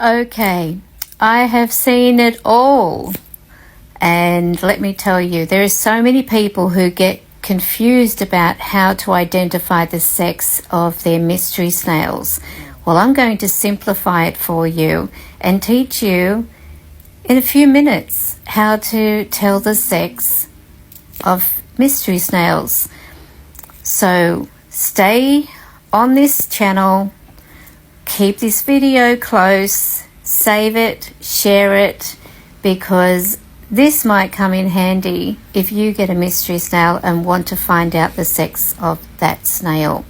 Okay, I have seen it all. And let me tell you, there are so many people who get confused about how to identify the sex of their mystery snails. Well, I'm going to simplify it for you and teach you in a few minutes how to tell the sex of mystery snails. So stay on this channel, keep this video close, save it, share it, because this might come in handy if you get a mystery snail and want to find out the sex of that snail.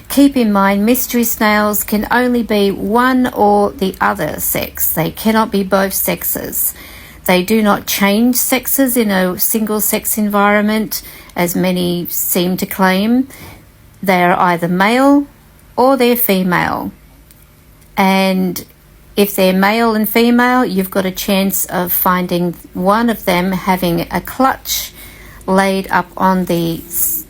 Keep in mind, mystery snails can only be one or the other sex. They cannot be both sexes. They do not change sexes in a single sex environment, as many seem to claim. They are either male or they're female. And if they're male and female, you've got a chance of finding one of them having a clutch laid up on the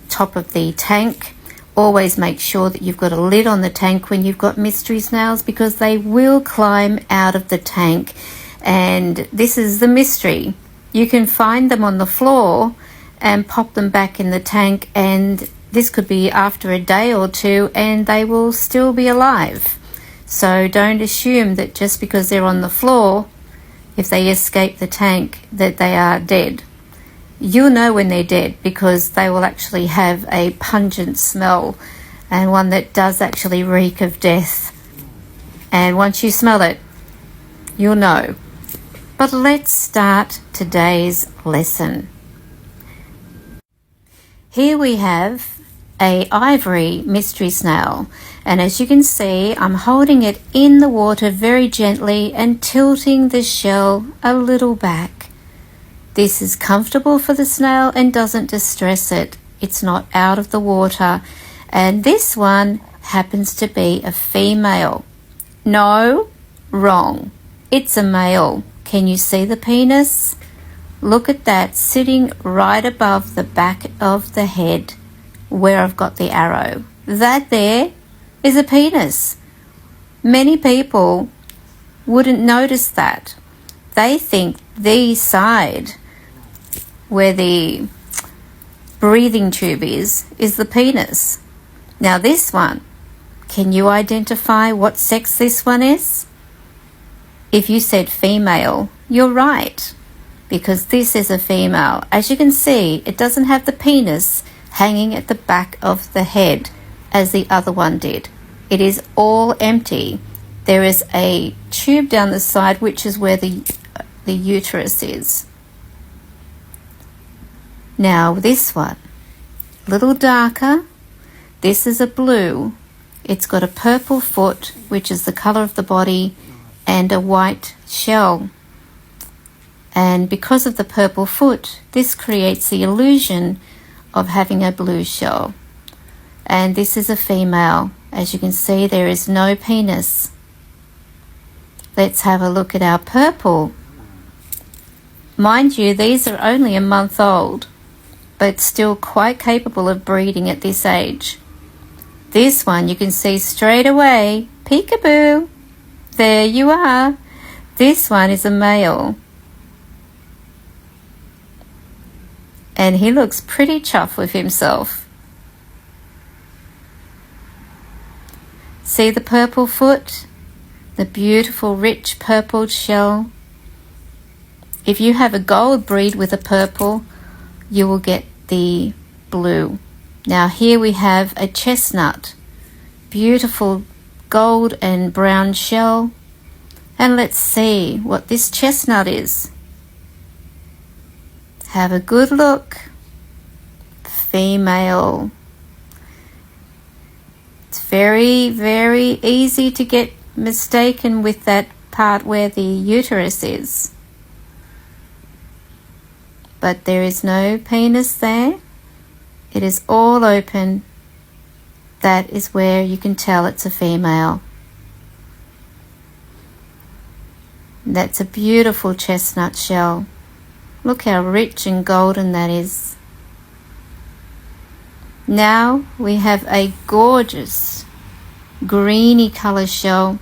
top of the tank. Always make sure that you've got a lid on the tank when you've got mystery snails, because they will climb out of the tank. And this is the mystery. You can find them on the floor and pop them back in the tank, and this could be after a day or two and they will still be alive. So don't assume that just because they're on the floor, if they escape the tank, that they are dead. You'll know when they're dead because they will actually have a pungent smell, and one that does actually reek of death. And once you smell it, you'll know. But let's start today's lesson. Here we have a ivory mystery snail, and as you can see, I'm holding it in the water very gently and tilting the shell a little back. This is comfortable for the snail and doesn't distress it. It's not out of the water. And this one happens to be a female. No, wrong. It's a male. Can you see the penis? Look at that, sitting right above the back of the head where I've got the arrow. That there is a penis. Many people wouldn't notice that. They think the side where the breathing tube is the penis. Now this one, can you identify what sex this one is? If you said female, you're right, because this is a female. As you can see, it doesn't have the penis hanging at the back of the head as the other one did. It is all empty. There is a tube down the side, which is where the uterus is. Now this one, a little darker. This is a blue. It's got a purple foot, which is the color of the body, and a white shell. And because of the purple foot, this creates the illusion of having a blue shell. And this is a female. As you can see, there is no penis. Let's have a look at our purple. Mind you, these are only a month old, but still quite capable of breeding at this age. This one you can see straight away. Peekaboo! There you are. This one is a male. And he looks pretty chuffed with himself. See the purple foot? The beautiful rich purple shell. If you have a gold breed with a purple, you will get the blue. Now here we have a chestnut. Beautiful gold and brown shell. And let's see what this chestnut is. Have a good look. Female. It's very, very easy to get mistaken with that part where the uterus is. But there is no penis there. It is all open. That is where you can tell it's a female. That's a beautiful chestnut shell. Look how rich and golden that is. Now we have a gorgeous greeny colour shell.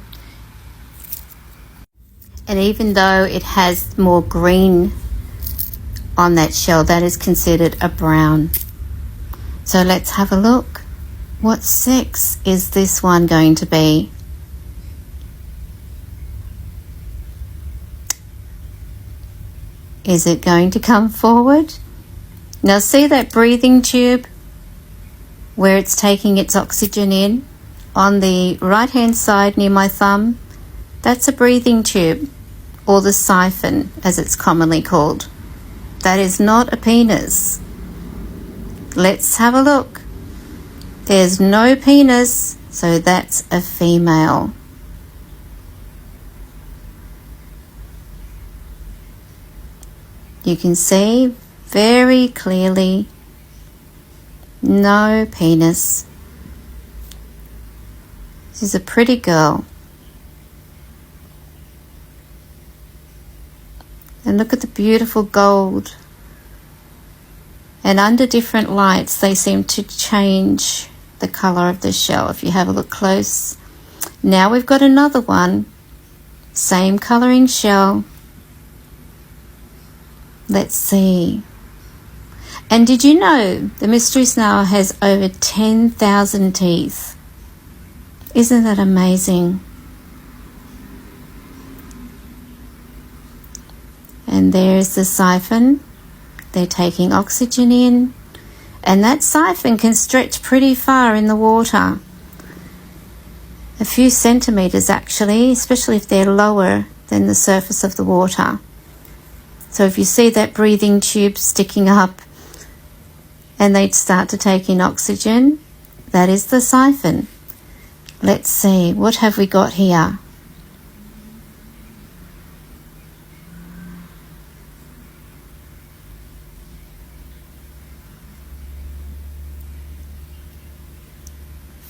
And even though it has more green on that shell, that is considered a brown. So let's have a look. What sex is this one going to be? Is it going to come forward? Now see that breathing tube where it's taking its oxygen in? On the right hand side near my thumb, that's a breathing tube, or the siphon as it's commonly called. That is not a penis. Let's have a look. There's no penis, so that's a female. You can see very clearly, no penis. She's a pretty girl. And look at the beautiful gold. And under different lights, they seem to change the colour of the shell if you have a look close. Now we've got another one. Same colouring shell. Let's see. And did you know the mystery snail has over 10,000 teeth? Isn't that amazing? And there's the siphon. They're taking oxygen in. And that siphon can stretch pretty far in the water. A few centimetres actually, especially if they're lower than the surface of the water. So if you see that breathing tube sticking up and they'd start to take in oxygen, that is the siphon. Let's see, what have we got here?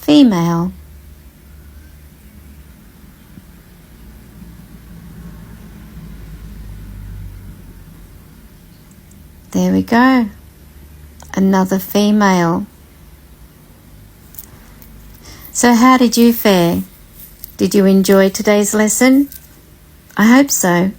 Female. There we go. Another female. So how did you fare? Did you enjoy today's lesson? I hope so.